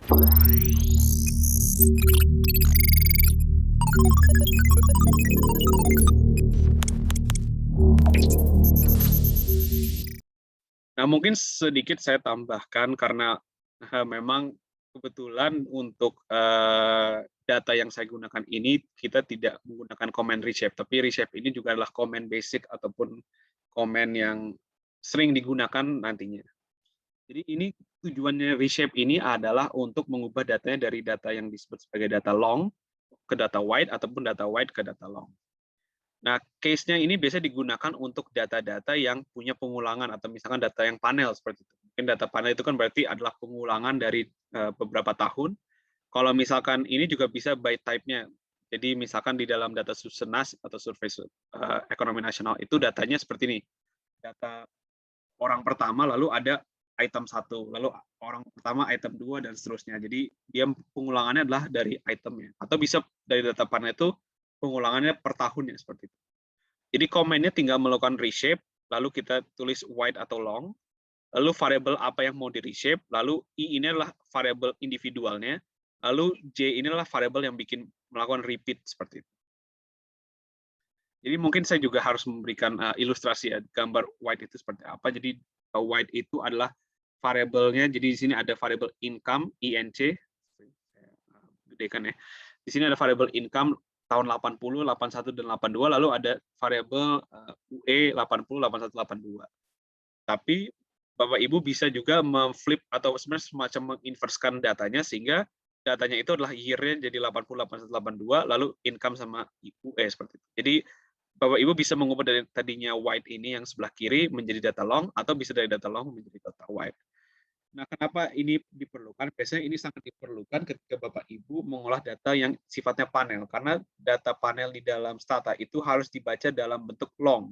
Nah, mungkin sedikit saya tambahkan karena memang kebetulan untuk data yang saya gunakan ini kita tidak menggunakan comment reshape, tapi reshape ini juga adalah comment basic ataupun comment yang sering digunakan nantinya. Jadi ini tujuannya reshape ini adalah untuk mengubah datanya dari data yang disebut sebagai data long ke data wide ataupun data wide ke data long. Nah, case-nya ini biasanya digunakan untuk data-data yang punya pengulangan atau misalkan data yang panel seperti itu. Mungkin data panel itu kan berarti adalah pengulangan dari beberapa tahun. Kalau misalkan ini juga bisa by type-nya. Jadi misalkan di dalam data Susenas atau survei ekonomi nasional itu datanya seperti ini. Data orang pertama lalu ada item 1, lalu orang pertama item 2 dan seterusnya. Jadi dia pengulangannya adalah dari itemnya. Atau bisa dari data panel itu pengulangannya per tahunnya seperti itu. Jadi komennya tinggal melakukan reshape, lalu kita tulis wide atau long, lalu variabel apa yang mau di reshape, lalu I ini adalah variabel individualnya, lalu J ini adalah variabel yang bikin melakukan repeat seperti itu. Jadi mungkin saya juga harus memberikan ilustrasi ya, gambar wide itu seperti apa. Jadi wide itu adalah variabelnya, jadi di sini ada variabel income, INC, gedekan ya. Di sini ada variabel income tahun 80, 81 dan 82, lalu ada variabel UE 80, 81, 82. Tapi Bapak Ibu bisa juga memflip atau sebenarnya semacam menginverskan datanya sehingga datanya itu adalah year-nya jadi 80, 81, 82, lalu income sama UE seperti itu. Jadi Bapak Ibu bisa mengubah dari tadinya wide ini yang sebelah kiri menjadi data long atau bisa dari data long menjadi data wide. Nah, kenapa ini diperlukan? Biasanya ini sangat diperlukan ketika Bapak Ibu mengolah data yang sifatnya panel, karena data panel di dalam Stata itu harus dibaca dalam bentuk long.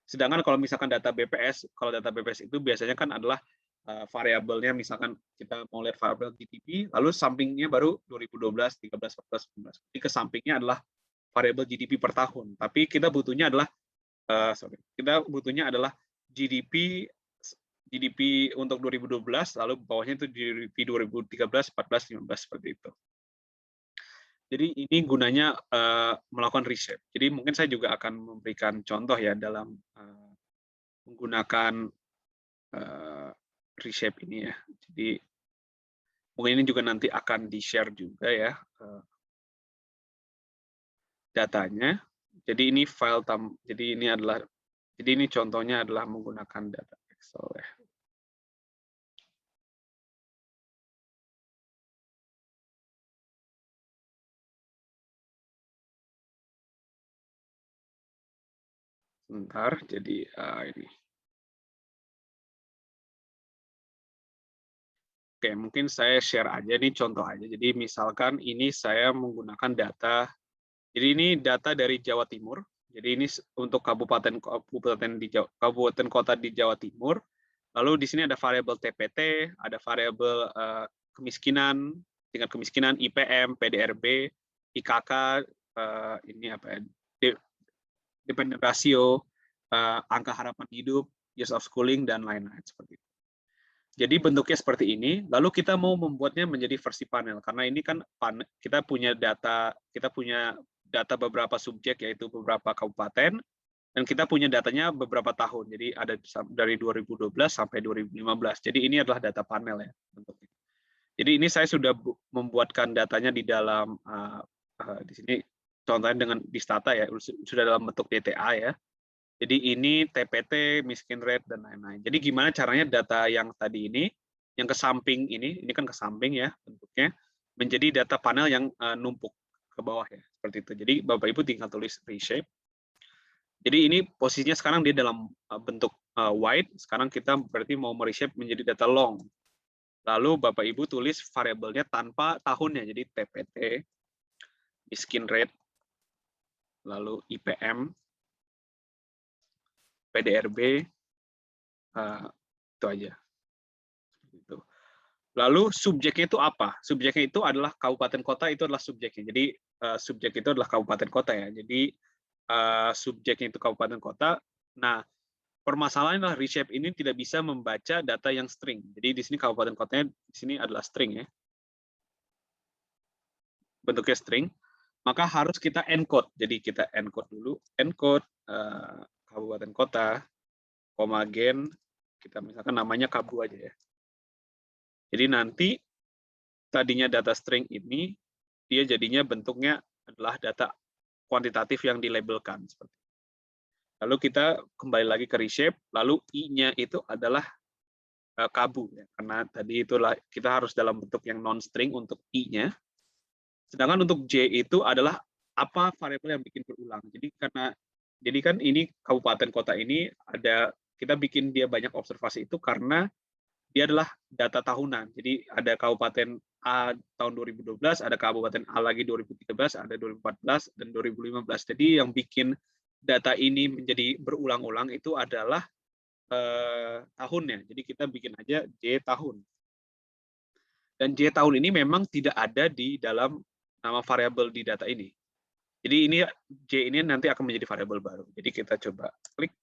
Sedangkan kalau misalkan data BPS, kalau data BPS itu biasanya kan adalah variabelnya, misalkan kita mau lihat variabel GDP, lalu sampingnya baru 2012, 13, 14, 15. Jadi ke sampingnya adalah variabel GDP per tahun. Tapi kita butuhnya adalah GDP untuk 2012, lalu bawahnya itu GDP 2013, 14, 15 seperti itu. Jadi ini gunanya melakukan reshape. Jadi mungkin saya juga akan memberikan contoh ya dalam menggunakan reshape ini ya. Jadi mungkin ini juga nanti akan di-share juga ya datanya. Jadi ini jadi ini contohnya adalah menggunakan data Excel ya. Sebentar, jadi ini. Oke, mungkin saya share aja nih contoh aja. Jadi misalkan ini saya menggunakan data, jadi ini data dari Jawa Timur. Jadi ini untuk kabupaten kota di Jawa Timur. Lalu di sini ada variabel TPT, ada variabel kemiskinan, tingkat kemiskinan, IPM, PDRB, IKK, ini apa ya, dependent ratio, angka harapan hidup, years of schooling dan lain-lain seperti itu. Jadi bentuknya seperti ini, lalu kita mau membuatnya menjadi versi panel karena ini kan kita punya data beberapa subjek yaitu beberapa kabupaten dan kita punya datanya beberapa tahun. Jadi ada dari 2012 sampai 2015. Jadi ini adalah data panel ya bentuknya. Jadi ini saya sudah membuatkan datanya di dalam di sini contohnya dengan di Stata ya, sudah dalam bentuk DTA ya. Jadi ini TPT, miskin rate, dan lain-lain. Jadi gimana caranya data yang tadi ini, yang ke samping ini kan ke samping ya bentuknya, menjadi data panel yang numpuk ke bawah ya, seperti itu. Jadi Bapak Ibu tinggal tulis reshape. Jadi ini posisinya sekarang dia dalam bentuk wide, sekarang kita berarti mau mereshape menjadi data long. Lalu Bapak Ibu tulis variabelnya tanpa tahunnya, jadi TPT, miskin rate, lalu IPM, PDRB, itu aja. Gitu. Lalu subjeknya itu apa? Subjeknya itu adalah kabupaten kota, itu adalah subjeknya. Jadi subjek itu adalah kabupaten kota ya. Jadi subjeknya itu kabupaten kota. Nah, permasalahannya adalah reshape ini tidak bisa membaca data yang string. Jadi di sini kabupaten kotanya di sini adalah string ya. bentuknya string, maka harus kita encode. Jadi kita encode dulu, encode kabupaten kota, koma gen, kita misalkan namanya kabu aja ya. Jadi nanti tadinya data string ini, dia jadinya bentuknya adalah data kuantitatif yang dilabelkan. Lalu kita kembali lagi ke reshape, lalu I-nya itu adalah kabu, ya, karena tadi itulah kita harus dalam bentuk yang non-string untuk I-nya. Sedangkan untuk J itu adalah apa variabel yang bikin berulang. Jadi kan ini kabupaten kota ini kita bikin dia banyak observasi itu karena dia adalah data tahunan. Jadi ada kabupaten A tahun 2012, ada kabupaten A lagi 2013, ada 2014 dan 2015. Jadi yang bikin data ini menjadi berulang-ulang itu adalah tahunnya. Jadi kita bikin aja J tahun. Dan J tahun ini memang tidak ada di dalam nama variabel di data ini. Jadi ini J ini nanti akan menjadi variabel baru. Jadi kita coba klik.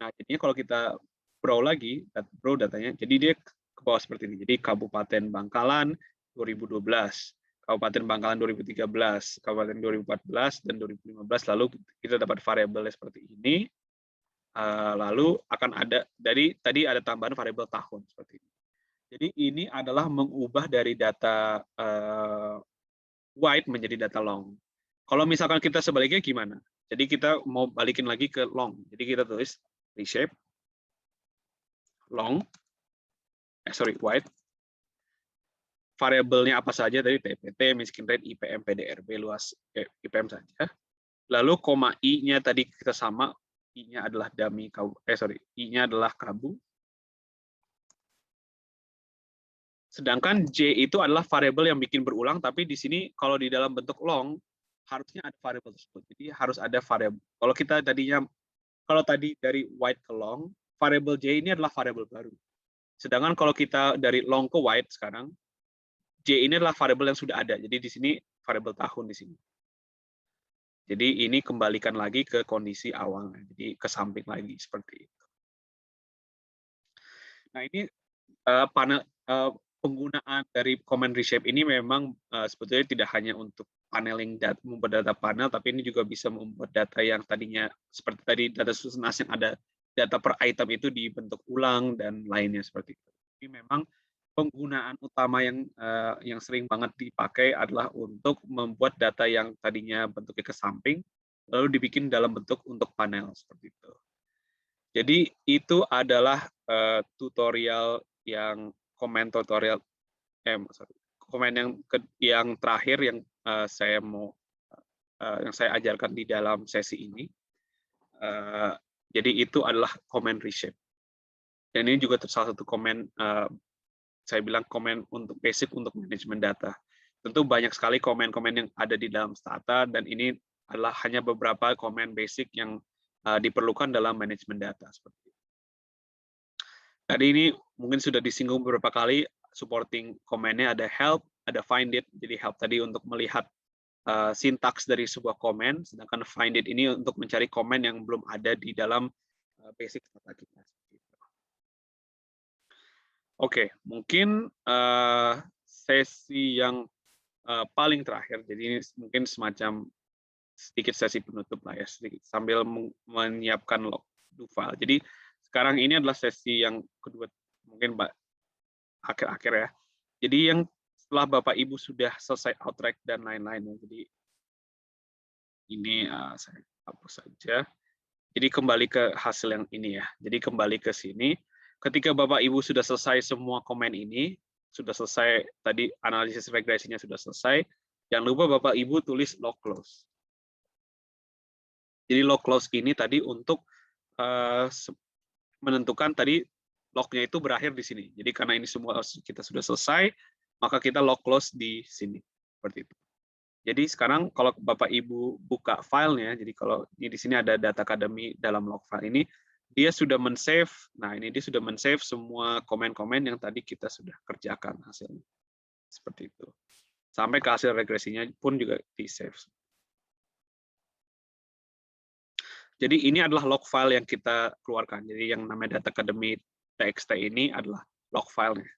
Nah, jadinya kalau kita browse datanya, jadi dia ke bawah seperti ini. Jadi Kabupaten Bangkalan 2012, Kabupaten Bangkalan 2013, Kabupaten 2014 dan 2015. Lalu kita dapat variabelnya seperti ini. Lalu akan ada tadi ada tambahan variabel tahun seperti ini. Jadi ini adalah mengubah dari data wide menjadi data long. Kalau misalkan kita sebaliknya gimana? Jadi kita mau balikin lagi ke long. Jadi kita tulis reshape long, wide. Variabelnya apa saja dari TPT, miskin rate, IPM, PDRB, luas IPM saja. Lalu koma I-nya tadi kita sama. I-nya adalah I-nya adalah kabu. Sedangkan J itu adalah variabel yang bikin berulang, tapi di sini kalau di dalam bentuk long harusnya ada variabel tersebut. Jadi harus ada variabel. Kalau tadi dari wide ke long, variabel J ini adalah variabel baru. Sedangkan kalau kita dari long ke wide sekarang, J ini adalah variabel yang sudah ada. Jadi di sini variabel tahun di sini. Jadi ini kembalikan lagi ke kondisi awalnya. Jadi ke samping lagi seperti itu. Nah, ini panel penggunaan dari command reshape ini memang sebetulnya tidak hanya untuk paneling data, membuat data panel, tapi ini juga bisa membuat data yang tadinya seperti tadi data susunan yang ada data per item itu dibentuk ulang dan lainnya seperti itu. Ini memang penggunaan utama yang sering banget dipakai adalah untuk membuat data yang tadinya bentuknya ke samping lalu dibikin dalam bentuk untuk panel seperti itu. Jadi itu adalah tutorial yang komen yang terakhir yang saya ajarkan di dalam sesi ini. Jadi itu adalah comment reshape. Dan ini juga salah satu komen saya bilang komen untuk basic untuk manajemen data. Tentu banyak sekali komen-komen yang ada di dalam Stata dan ini adalah hanya beberapa komen basic yang diperlukan dalam manajemen data seperti itu. Tadi ini mungkin sudah disinggung beberapa kali, supporting komennya ada help, ada find it. Jadi help tadi untuk melihat sintaks dari sebuah komen, sedangkan find it ini untuk mencari komen yang belum ada di dalam basic data kita. Oke, mungkin sesi yang paling terakhir, jadi ini mungkin semacam sedikit sesi penutup lah ya, sedikit sambil menyiapkan log do file. Jadi sekarang ini adalah sesi yang kedua, mungkin akhir-akhir ya. Jadi yang setelah Bapak Ibu sudah selesai outrack dan lain-lain, jadi ini saya hapus saja. Jadi kembali ke hasil yang ini ya. Jadi kembali ke sini. Ketika Bapak Ibu sudah selesai semua komen ini, sudah selesai tadi analisis regresinya sudah selesai, jangan lupa Bapak Ibu tulis log close. Jadi log close ini tadi untuk menentukan tadi lognya itu berakhir di sini. Jadi karena ini semua kita sudah selesai, maka kita log close di sini seperti itu. Jadi sekarang kalau Bapak Ibu buka filenya, jadi kalau ini di sini ada data academy dalam log file ini, dia sudah men-save. Nah, ini dia sudah men-save semua komen-komen yang tadi kita sudah kerjakan hasilnya. Seperti itu. Sampai ke hasil regresinya pun juga di-save. Jadi ini adalah log file yang kita keluarkan. Jadi yang namanya data academy txt ini adalah log file-nya.